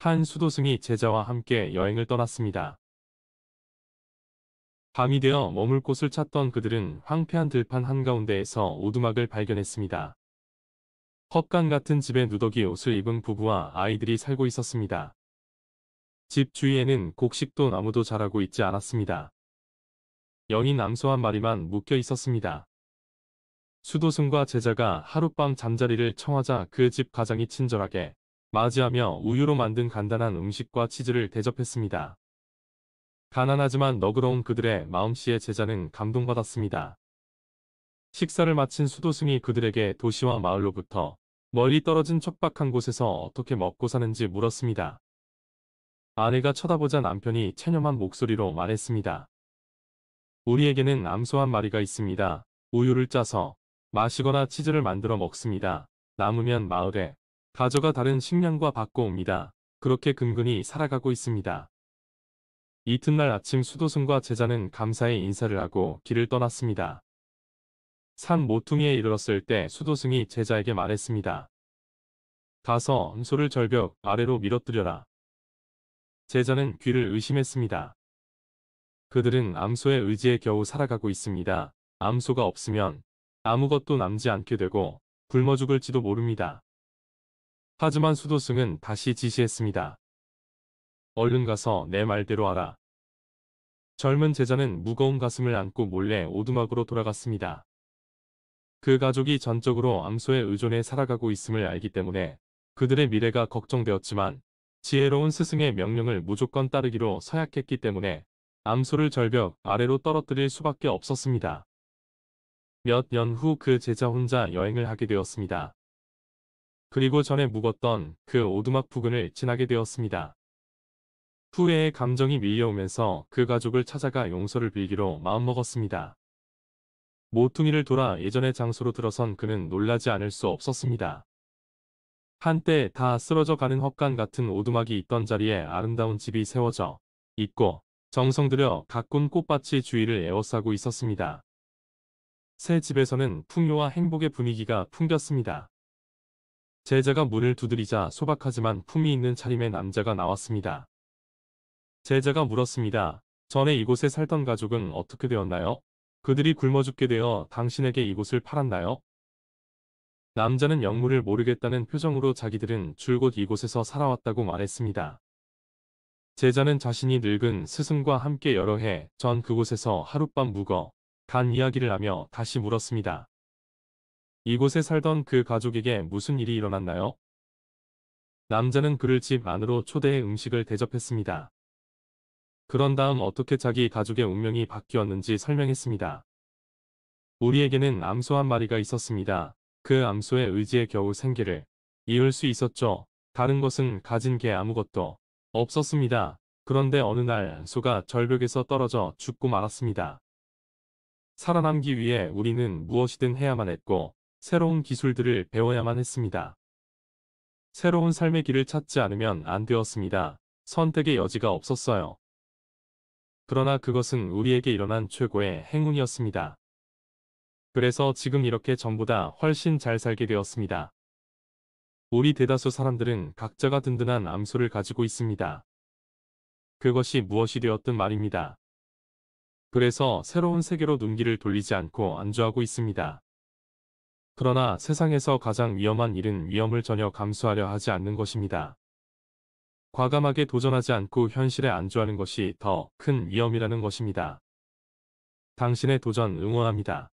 한 수도승이 제자와 함께 여행을 떠났습니다. 밤이 되어 머물 곳을 찾던 그들은 황폐한 들판 한가운데에서 오두막을 발견했습니다. 헛간 같은 집에 누더기 옷을 입은 부부와 아이들이 살고 있었습니다. 집 주위에는 곡식도 나무도 자라고 있지 않았습니다. 연인 암소 한 마리만 묶여 있었습니다. 수도승과 제자가 하룻밤 잠자리를 청하자 그 집 가장이 친절하게 맞이하며 우유로 만든 간단한 음식과 치즈를 대접했습니다. 가난하지만 너그러운 그들의 마음씨에 제자는 감동받았습니다. 식사를 마친 수도승이 그들에게 도시와 마을로부터 멀리 떨어진 척박한 곳에서 어떻게 먹고 사는지 물었습니다. 아내가 쳐다보자 남편이 체념한 목소리로 말했습니다. 우리에게는 암소 한 마리가 있습니다. 우유를 짜서 마시거나 치즈를 만들어 먹습니다. 남으면 마을에 가져가 다른 식량과 바꿔 옵니다. 그렇게 근근히 살아가고 있습니다. 이튿날 아침 수도승과 제자는 감사의 인사를 하고 길을 떠났습니다. 산 모퉁이에 이르렀을 때 수도승이 제자에게 말했습니다. 가서 암소를 절벽 아래로 밀어뜨려라. 제자는 귀를 의심했습니다. 그들은 암소의 의지에 겨우 살아가고 있습니다. 암소가 없으면 아무것도 남지 않게 되고 굶어 죽을지도 모릅니다. 하지만 수도승은 다시 지시했습니다. 얼른 가서 내 말대로 하라. 젊은 제자는 무거운 가슴을 안고 몰래 오두막으로 돌아갔습니다. 그 가족이 전적으로 암소에 의존해 살아가고 있음을 알기 때문에 그들의 미래가 걱정되었지만 지혜로운 스승의 명령을 무조건 따르기로 서약했기 때문에 암소를 절벽 아래로 떨어뜨릴 수밖에 없었습니다. 몇 년 후 그 제자 혼자 여행을 하게 되었습니다. 그리고 전에 묵었던 그 오두막 부근을 지나게 되었습니다. 후회의 감정이 밀려오면서 그 가족을 찾아가 용서를 빌기로 마음먹었습니다. 모퉁이를 돌아 예전의 장소로 들어선 그는 놀라지 않을 수 없었습니다. 한때 다 쓰러져 가는 헛간 같은 오두막이 있던 자리에 아름다운 집이 세워져 있고 정성 들여 가꾼 꽃밭이 주위를 에워싸고 있었습니다. 새 집에서는 풍요와 행복의 분위기가 풍겼습니다. 제자가 문을 두드리자 소박하지만 품이 있는 차림의 남자가 나왔습니다. 제자가 물었습니다. 전에 이곳에 살던 가족은 어떻게 되었나요? 그들이 굶어 죽게 되어 당신에게 이곳을 팔았나요? 남자는 영문을 모르겠다는 표정으로 자기들은 줄곧 이곳에서 살아왔다고 말했습니다. 제자는 자신이 늙은 스승과 함께 여러 해 전 그곳에서 하룻밤 묵어 간 이야기를 하며 다시 물었습니다. 이곳에 살던 그 가족에게 무슨 일이 일어났나요? 남자는 그를 집 안으로 초대해 음식을 대접했습니다. 그런 다음 어떻게 자기 가족의 운명이 바뀌었는지 설명했습니다. 우리에게는 암소 한 마리가 있었습니다. 그 암소의 의지에 겨우 생계를 이을 수 있었죠. 다른 것은 가진 게 아무것도 없었습니다. 그런데 어느 날 암소가 절벽에서 떨어져 죽고 말았습니다. 살아남기 위해 우리는 무엇이든 해야만 했고 새로운 기술들을 배워야만 했습니다. 새로운 삶의 길을 찾지 않으면 안 되었습니다. 선택의 여지가 없었어요. 그러나 그것은 우리에게 일어난 최고의 행운이었습니다. 그래서 지금 이렇게 전보다 훨씬 잘 살게 되었습니다. 우리 대다수 사람들은 각자가 든든한 암소를 가지고 있습니다. 그것이 무엇이 되었든 말입니다. 그래서 새로운 세계로 눈길을 돌리지 않고 안주하고 있습니다. 그러나 세상에서 가장 위험한 일은 위험을 전혀 감수하려 하지 않는 것입니다. 과감하게 도전하지 않고 현실에 안주하는 것이 더 큰 위험이라는 것입니다. 당신의 도전 응원합니다.